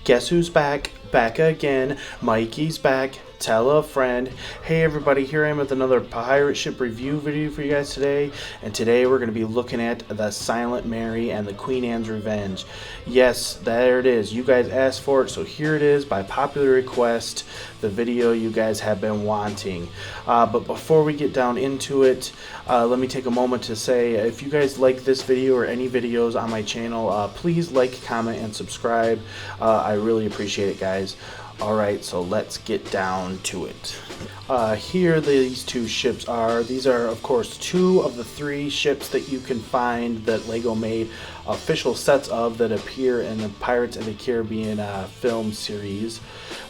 Guess who's back? Back again. Mikey's back. Tell a friend. Hey everybody, here I am with another pirate ship review video for you guys today. And today we're going to be looking at the Silent Mary and the Queen Anne's Revenge. Yes, there it is. You guys asked for it, so here it is by popular request. The video you guys have been wanting. But before we get down into it, let me take a moment to say if you guys like this video or any videos on my channel, please like, comment, and subscribe. I really appreciate it, guys. Alright, so let's get down to it. Here these two ships are. These are, of course, two of the three ships that you can find that LEGO made official sets of that appear in the Pirates of the Caribbean film series,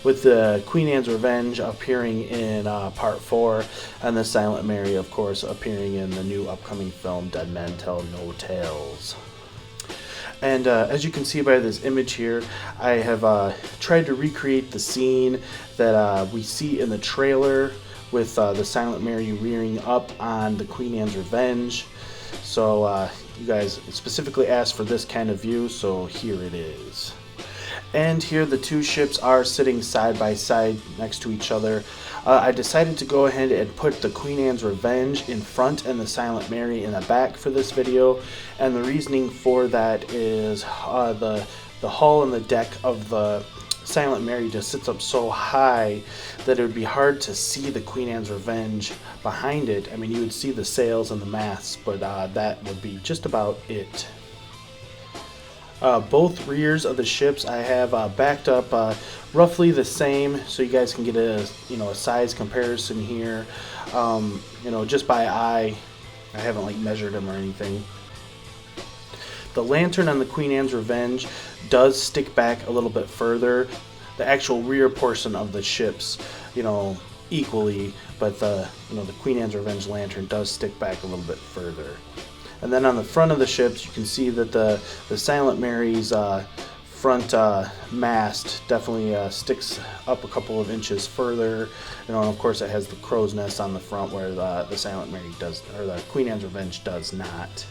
with the Queen Anne's Revenge appearing in Part 4, and the Silent Mary, of course, appearing in the new upcoming film Dead Men Tell No Tales. And as you can see by this image here, I have tried to recreate the scene that we see in the trailer with the Silent Mary rearing up on the Queen Anne's Revenge. So you guys specifically asked for this kind of view, so here it is. And here the two ships are sitting side by side next to each other. I decided to go ahead and put the Queen Anne's Revenge in front and the Silent Mary in the back for this video. And the reasoning for that is the hull and the deck of the Silent Mary just sits up so high that it would be hard to see the Queen Anne's Revenge behind it. I mean, you would see the sails and the masts, but that would be just about it. Both rears of the ships I have backed up roughly the same, so you guys can get a size comparison here. Just by eye. I haven't measured them or anything. The lantern on the Queen Anne's Revenge does stick back a little bit further. The actual rear portion of the ships, equally, but the Queen Anne's Revenge lantern does stick back a little bit further. And then on the front of the ships, you can see that the Silent Mary's front mast definitely sticks up a couple of inches further. And of course, it has the crow's nest on the front where the Silent Mary does, or the Queen Anne's Revenge does not.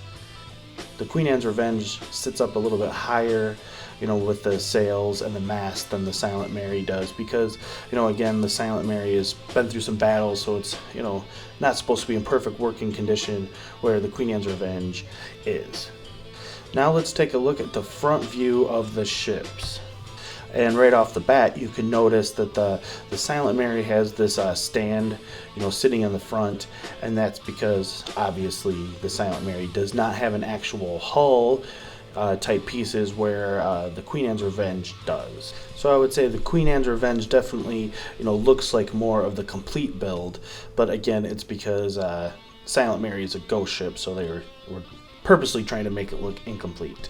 The Queen Anne's Revenge sits up a little bit higher, with the sails and the mast than the Silent Mary does, because, again, the Silent Mary has been through some battles, so it's, not supposed to be in perfect working condition, where the Queen Anne's Revenge is. Now let's take a look at the front view of the ships. And right off the bat, you can notice that the Silent Mary has this stand, sitting in the front, and that's because, obviously, the Silent Mary does not have an actual hull type pieces where the Queen Anne's Revenge does. So I would say the Queen Anne's Revenge definitely, looks like more of the complete build, but again, it's because Silent Mary is a ghost ship, so they were purposely trying to make it look incomplete.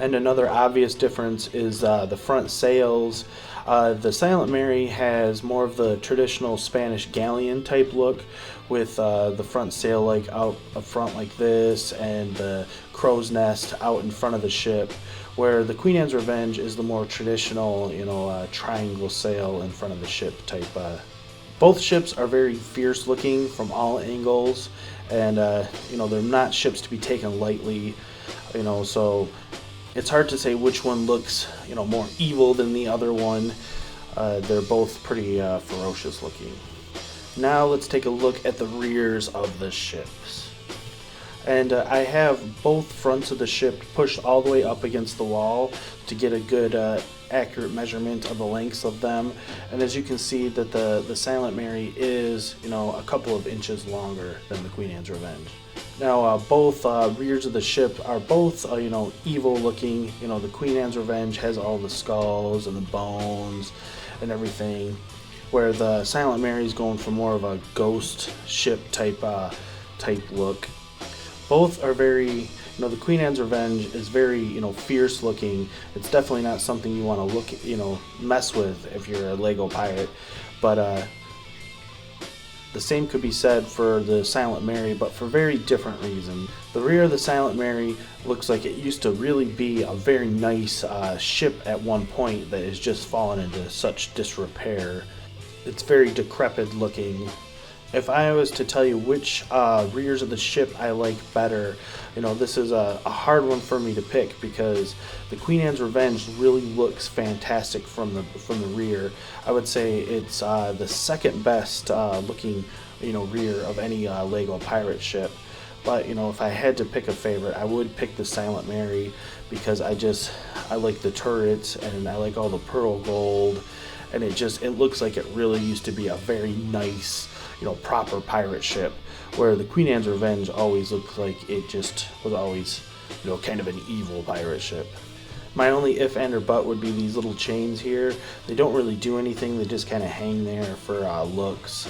And another obvious difference is the front sails. The Silent Mary has more of the traditional Spanish galleon type look, with the front sail out up front like this, and the crow's nest out in front of the ship, where the Queen Anne's Revenge is the more traditional, triangle sail in front of the ship type. Both ships are very fierce looking from all angles, and they're not ships to be taken lightly, so it's hard to say which one looks, more evil than the other one. They're both pretty ferocious looking. Now let's take a look at the rears of the ships. And I have both fronts of the ship pushed all the way up against the wall to get a good accurate measurement of the lengths of them. And as you can see, that the Silent Mary is, a couple of inches longer than the Queen Anne's Revenge. Now, both rears of the ship are both, evil looking. The Queen Anne's Revenge has all the skulls and the bones and everything, where the Silent Mary is going for more of a ghost ship type look. Both are very, the Queen Anne's Revenge is very, fierce looking. It's definitely not something you want to look, mess with if you're a LEGO pirate. But the same could be said for the Silent Mary, but for very different reasons. The rear of the Silent Mary looks like it used to really be a very nice ship at one point that has just fallen into such disrepair. It's very decrepit looking, If I was to tell you which rears of the ship I like better, this is a hard one for me to pick because the Queen Anne's Revenge really looks fantastic from the rear. I would say it's the second best looking rear of any Lego pirate ship. But if I had to pick a favorite, I would pick the Silent Mary because I like the turrets and I like all the pearl gold, and it looks like it really used to be a very nice, proper pirate ship, where the Queen Anne's Revenge always looked like it just was always, kind of an evil pirate ship. My only if, and, or but would be these little chains here. They don't really do anything, they just kind of hang there for looks.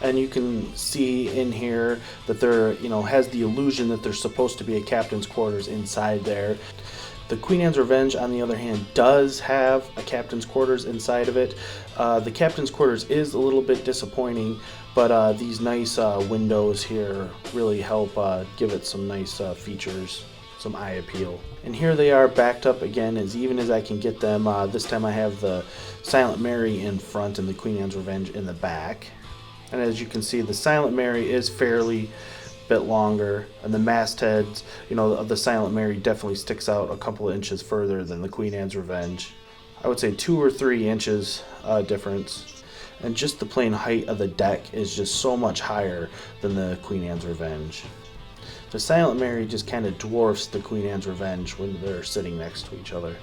And you can see in here that there, has the illusion that there's supposed to be a captain's quarters inside there. The Queen Anne's Revenge, on the other hand, does have a captain's quarters inside of it. The captain's quarters is a little bit disappointing, but these nice windows here really help give it some nice features, some eye appeal. And here they are backed up again as even as I can get them. This time I have the Silent Mary in front and the Queen Anne's Revenge in the back. And as you can see, the Silent Mary is fairly bit longer, and the mastheads, of the Silent Mary definitely sticks out a couple of inches further than the Queen Anne's Revenge. I would say 2 or 3 inches difference. And just the plain height of the deck is just so much higher than the Queen Anne's Revenge. The Silent Mary just kind of dwarfs the Queen Anne's Revenge when they're sitting next to each other.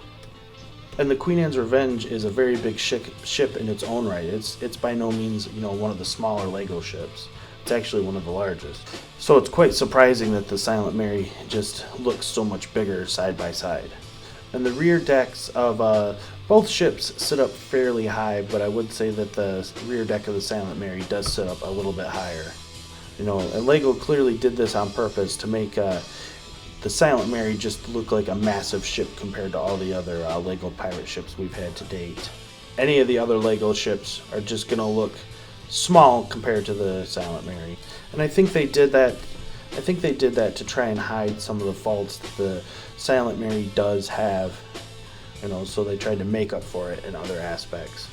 And the Queen Anne's Revenge is a very big ship in its own right. It's by no means, one of the smaller Lego ships. It's actually one of the largest. So it's quite surprising that the Silent Mary just looks so much bigger side by side. And the rear decks of both ships sit up fairly high, but I would say that the rear deck of the Silent Mary does sit up a little bit higher. And Lego clearly did this on purpose to make the Silent Mary just look like a massive ship compared to all the other Lego pirate ships we've had to date. Any of the other Lego ships are just going to look small compared to the Silent Mary. And I think they did that to try and hide some of the faults that the Silent Mary does have, so they tried to make up for it in other aspects.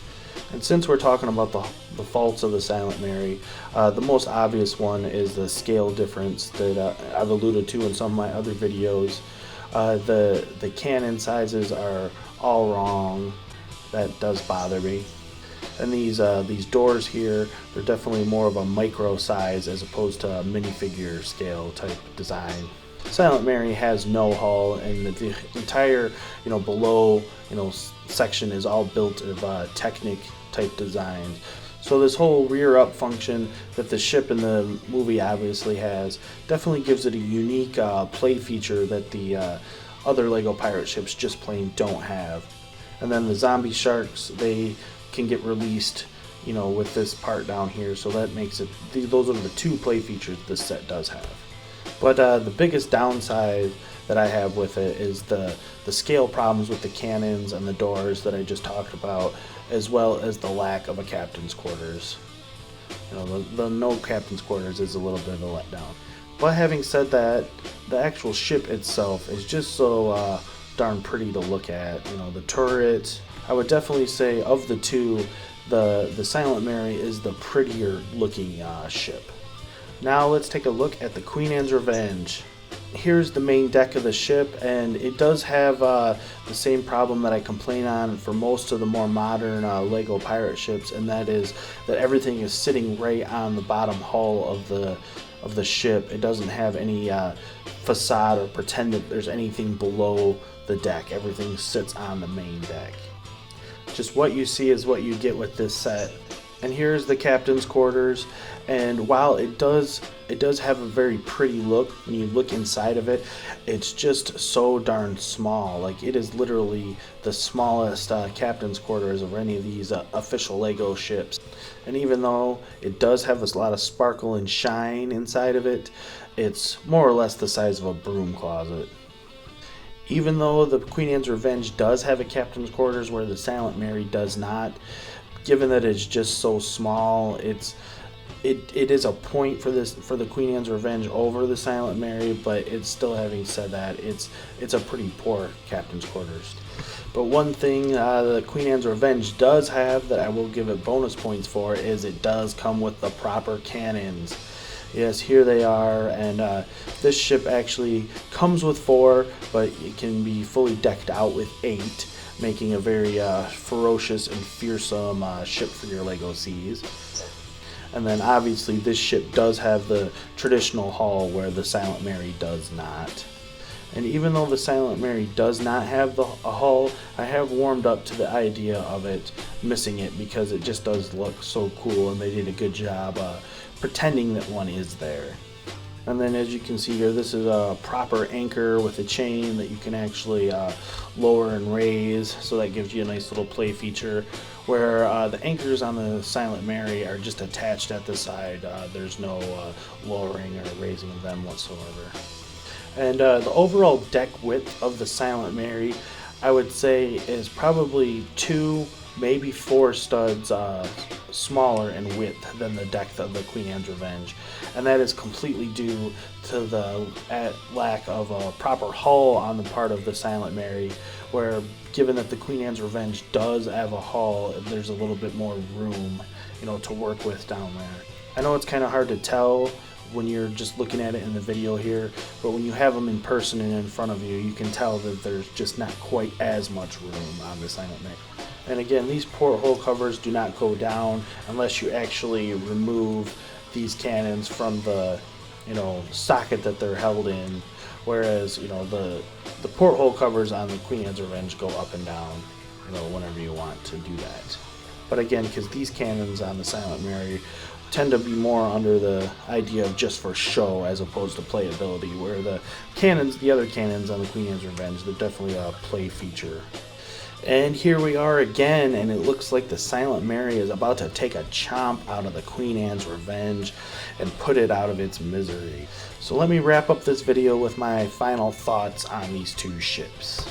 And since we're talking about the faults of the Silent Mary, the most obvious one is the scale difference that I've alluded to in some of my other videos. The cannon sizes are all wrong. That does bother me. And these doors here, they're definitely more of a micro size as opposed to a minifigure scale type design. Silent Mary has no hull, and the entire below section is all built of Technic type designs. So this whole rear up function that the ship in the movie obviously has definitely gives it a unique play feature that the other Lego pirate ships just plain don't have. And then the zombie sharks, they can get released with this part down here, so that makes it, those are the 2 play features this set does have. But the biggest downside that I have with it is the scale problems with the cannons and the doors that I just talked about, as well as the lack of a captain's quarters. The no captain's quarters is a little bit of a letdown. But having said that, the actual ship itself is just so darn pretty to look at. The turret, I would definitely say of the 2, the Silent Mary is the prettier looking ship. Now let's take a look at the Queen Anne's Revenge. Here's the main deck of the ship, and it does have the same problem that I complain on for most of the more modern Lego pirate ships, and that is that everything is sitting right on the bottom hull of the ship. It doesn't have any facade or pretend that there's anything below the deck. Everything sits on the main deck. Just what you see is what you get with this set. And here's the captain's quarters, and while it does have a very pretty look when you look inside of it, it's just so darn small. Like, it is literally the smallest captain's quarters of any of these official Lego ships. And even though it does have a lot of sparkle and shine inside of it, it's more or less the size of a broom closet. Even though the Queen Anne's Revenge does have a captain's quarters where the Silent Mary does not, given that it's just so small, it is a point for the Queen Anne's Revenge over the Silent Mary, but it's still, having said that, it's a pretty poor captain's quarters. But one thing the Queen Anne's Revenge does have that I will give it bonus points for is it does come with the proper cannons. Yes, here they are, and this ship actually comes with 4, but it can be fully decked out with 8, making a very ferocious and fearsome ship for your LEGO seas. And then obviously this ship does have the traditional hull where the Silent Mary does not. And even though the Silent Mary does not have a hull, I have warmed up to the idea of it missing it because it just does look so cool, and they did a good job pretending that one is there. And then as you can see here, this is a proper anchor with a chain that you can actually lower and raise, so that gives you a nice little play feature, where the anchors on the Silent Mary are just attached at the side. There's no lowering or raising of them whatsoever. And the overall deck width of the Silent Mary, I would say, is probably 2, maybe 4 studs smaller in width than the deck of the Queen Anne's Revenge. And that is completely due to the lack of a proper hull on the part of the Silent Mary, where given that the Queen Anne's Revenge does have a hull, there's a little bit more room, to work with down there. I know it's kind of hard to tell when you're just looking at it in the video here, but when you have them in person and in front of you, you can tell that there's just not quite as much room on the Silent Mary. And again, these porthole covers do not go down unless you actually remove these cannons from the socket that they're held in, whereas the porthole covers on the Queen Anne's Revenge go up and down whenever you want to do that. But again, because these cannons on the Silent Mary tend to be more under the idea of just for show as opposed to playability, where the other cannons on the Queen Anne's Revenge, they're definitely a play feature. And here we are again, and it looks like the Silent Mary is about to take a chomp out of the Queen Anne's Revenge and put it out of its misery. So let me wrap up this video with my final thoughts on these 2 ships.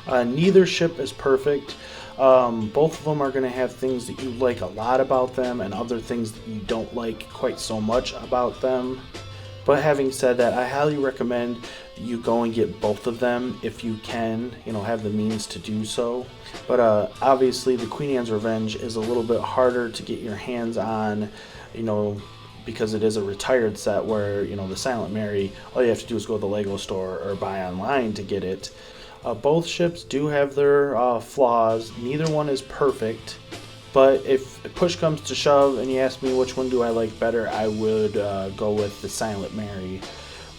Neither ship is perfect. Both of them are going to have things that you like a lot about them and other things that you don't like quite so much about them. But having said that, I highly recommend you go and get both of them if you can, have the means to do so. But obviously the Queen Anne's Revenge is a little bit harder to get your hands on, because it is a retired set, where, the Silent Mary, all you have to do is go to the LEGO store or buy online to get it. Both ships do have their flaws. Neither one is perfect. But if push comes to shove and you ask me which one do I like better, I would go with the Silent Mary,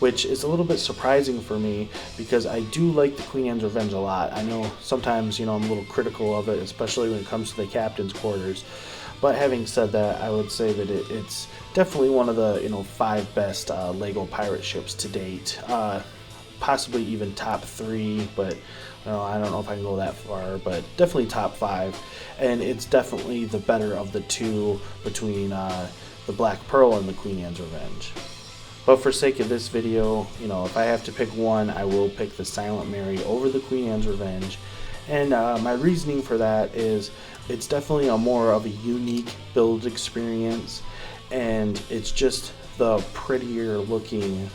which is a little bit surprising for me because I do like the Queen Anne's Revenge a lot. I know sometimes, I'm a little critical of it, especially when it comes to the captain's quarters. But having said that, I would say that it's definitely one of the 5 best LEGO pirate ships to date. Possibly even top 3, but I don't know if I can go that far, but definitely top 5. And it's definitely the better of the 2 between the Black Pearl and the Queen Anne's Revenge. But for sake of this video, if I have to pick one, I will pick the Silent Mary over the Queen Anne's Revenge. And my reasoning for that is it's definitely a more of a unique build experience, and it's just the prettier looking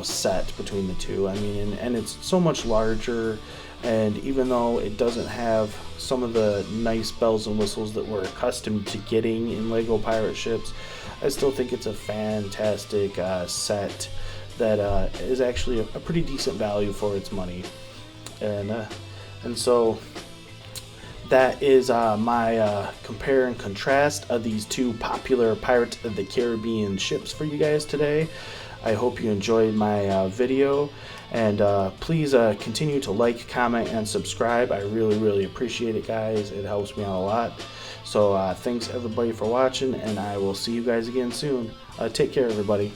set between the 2. I mean, and it's so much larger, and even though it doesn't have some of the nice bells and whistles that we're accustomed to getting in LEGO pirate ships, I still think it's a fantastic set that is actually a pretty decent value for its money. And so that is my compare and contrast of these 2 popular Pirates of the Caribbean ships for you guys today. I hope you enjoyed my video, and please continue to like, comment, and subscribe. I really appreciate it, guys. It helps me out a lot. So thanks everybody for watching, and I will see you guys again soon. Take care, everybody.